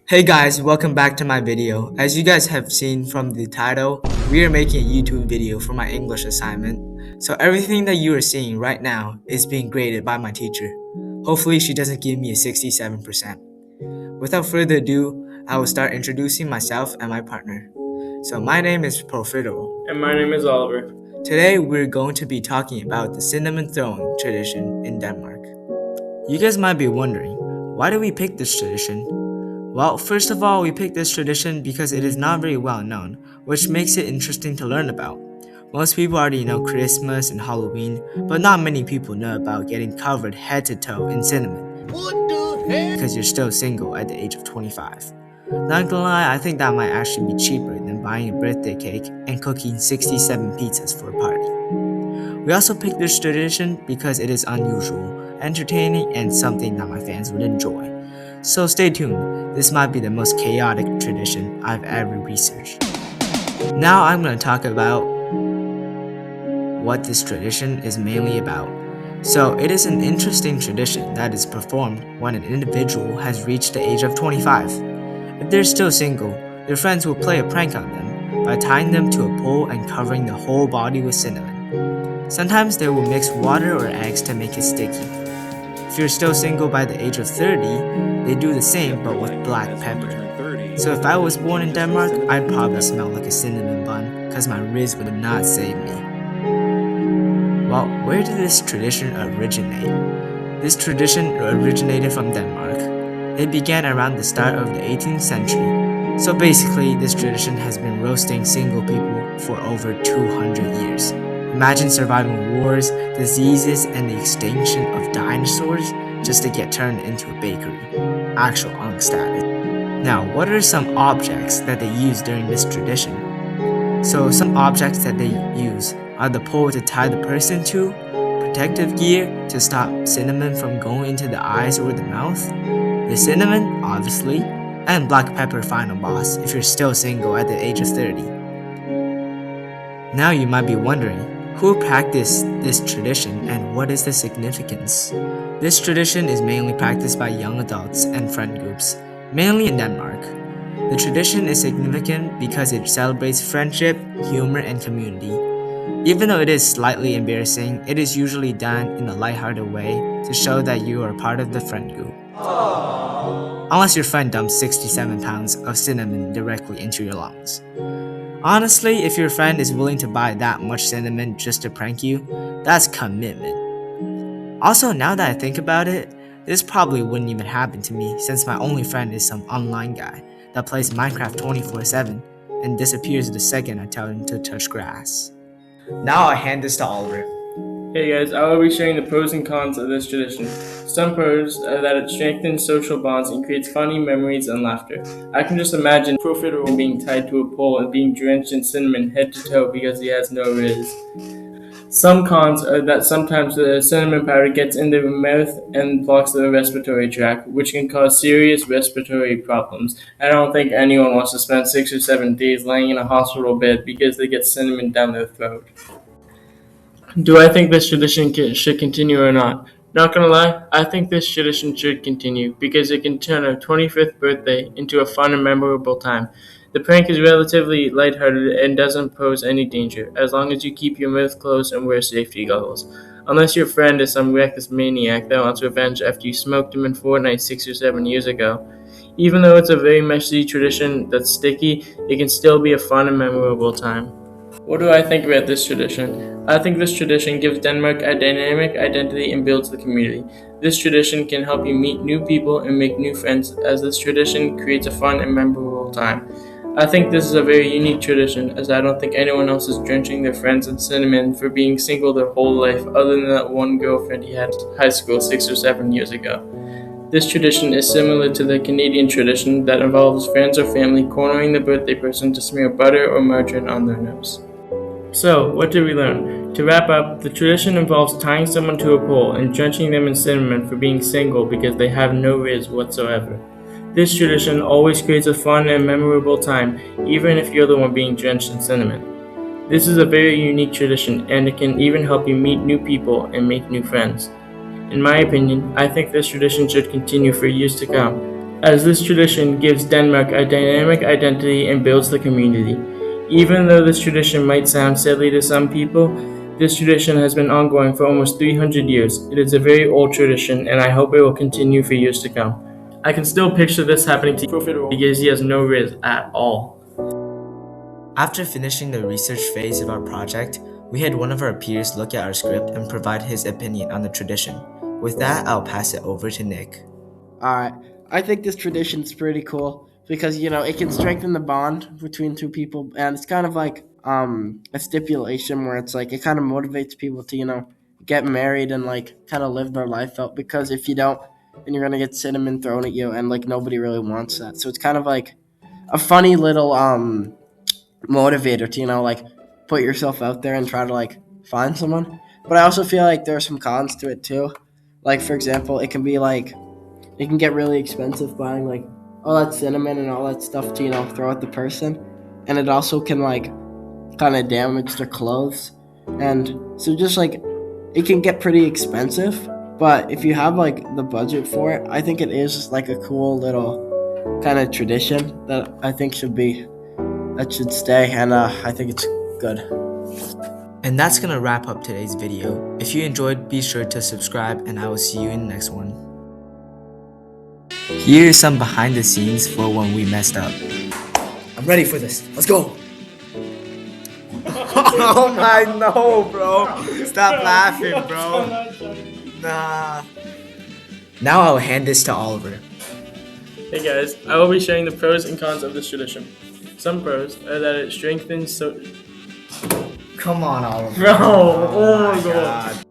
Hey guys, welcome back to my video. As you guys have seen from the title, we are making a YouTube video for my English assignment. So everything that you are seeing right now is being graded by my teacher. Hopefully she doesn't give me a 67%. Without further ado, I will start introducing myself and my partner. So my name is Profitable. And my name is Oliver. Today we're going to be talking about the cinnamon throwing tradition in Denmark. You guys might be wondering, why do we pick this tradition? Well, first of all, we picked this tradition because it is not very well known, which makes it interesting to learn about. Most people already know Christmas and Halloween, but not many people know about getting covered head to toe in cinnamon. What the heck? Because you're still single at the age of 25. Not gonna lie, I think that might actually be cheaper than buying a birthday cake and cooking 67 pizzas for a party. We also picked this tradition because it is unusual, entertaining, and something that my fans would enjoy. So stay tuned, this might be the most chaotic tradition I've ever researched. Now I'm going to talk about what this tradition is mainly about. So it is an interesting tradition that is performed when an individual has reached the age of 25. If they're still single, their friends will play a prank on them by tying them to a pole and covering the whole body with cinnamon. Sometimes they will mix water or eggs to make it sticky. If you're still single by the age of 30, they do the same but with black pepper. So if I was born in Denmark, I'd probably smell like a cinnamon bun because my Riz would not save me. Well, where did this tradition originate? This tradition originated from Denmark. It began around the start of the 18th century. So basically, this tradition has been roasting single people for over 200 years. Imagine surviving wars, diseases, and the extinction of dinosaurs just to get turned into a bakery. Actual unk status. Now, what are some objects that they use during this tradition? So some objects that they use are the pole to tie the person to, protective gear to stop cinnamon from going into the eyes or the mouth, the cinnamon, obviously, and black pepper final boss if you're still single at the age of 30. Now you might be wondering, who practiced this tradition and what is the significance? This tradition is mainly practiced by young adults and friend groups, mainly in Denmark. The tradition is significant because it celebrates friendship, humor, and community. Even though it is slightly embarrassing, it is usually done in a lighthearted way to show that you are part of the friend group. Unless your friend dumps 67 pounds of cinnamon directly into your lungs. Honestly, if your friend is willing to buy that much cinnamon just to prank you, that's commitment. Also, now that I think about it, this probably wouldn't even happen to me since my only friend is some online guy that plays Minecraft 24/7 and disappears the second I tell him to touch grass. Now I hand this to Oliver. Hey guys, I will be sharing the pros and cons of this tradition. Some pros are that it strengthens social bonds and creates funny memories and laughter. I can just imagine Profitable being tied to a pole and being drenched in cinnamon head to toe because he has no Riz. Some cons are that sometimes the cinnamon powder gets in the mouth and blocks the respiratory tract, which can cause serious respiratory problems. I don't think anyone wants to spend 6 or 7 days laying in a hospital bed because they get cinnamon down their throat. Do I think this tradition should continue or not? Not gonna lie, I think this tradition should continue because it can turn a 25th birthday into a fun and memorable time. The prank is relatively lighthearted and doesn't pose any danger, as long as you keep your mouth closed and wear safety goggles. Unless your friend is some reckless maniac that wants revenge after you smoked him in Fortnite 6 or 7 years ago. Even though it's a very messy tradition that's sticky, it can still be a fun and memorable time. What do I think about this tradition? I think this tradition gives Denmark a dynamic identity and builds the community. This tradition can help you meet new people and make new friends, as this tradition creates a fun and memorable time. I think this is a very unique tradition, as I don't think anyone else is drenching their friends in cinnamon for being single their whole life, other than that one girlfriend he had in high school 6 or 7 years ago. This tradition is similar to the Canadian tradition that involves friends or family cornering the birthday person to smear butter or margarine on their nose. So, what did we learn? To wrap up, the tradition involves tying someone to a pole and drenching them in cinnamon for being single because they have no Riz whatsoever. This tradition always creates a fun and memorable time, even if you're the one being drenched in cinnamon. This is a very unique tradition, and it can even help you meet new people and make new friends. In my opinion, I think this tradition should continue for years to come. as this tradition gives Denmark a dynamic identity and builds the community. Even though this tradition might sound silly to some people, this tradition has been ongoing for almost 300 years. It is a very old tradition, and I hope it will continue for years to come. I can still picture this happening to because he has no risk at all. After finishing the research phase of our project, we had one of our peers look at our script and provide his opinion on the tradition. With that, I'll pass it over to Nick. Alright, I think this tradition's pretty cool because, it can strengthen the bond between two people, and it's kind of like a stipulation where it's like it kind of motivates people to, get married and like kind of live their life out, because if you don't, then you're gonna get cinnamon thrown at you, and like nobody really wants that. So it's kind of like a funny little motivator to, like put yourself out there and try to like find someone. But I also feel like there are some cons to it too. Like, for example, it can get really expensive buying like all that cinnamon and all that stuff to, throw at the person. And it also can like kind of damage their clothes. And so just like it can get pretty expensive. But if you have like the budget for it, I think it is just like a cool little kind of tradition that I think should stay. And I think it's good. And that's gonna wrap up today's video. If you enjoyed, be sure to subscribe, and I will see you in the next one. Here's some behind the scenes for when we messed up. I'm ready for this. Let's go. Oh my, no, bro. Stop laughing, bro. Nah. Now I'll hand this to Oliver. Hey guys, I will be sharing the pros and cons of this tradition. Some pros are that it strengthens Come on, Oliver. Bro, oh my god.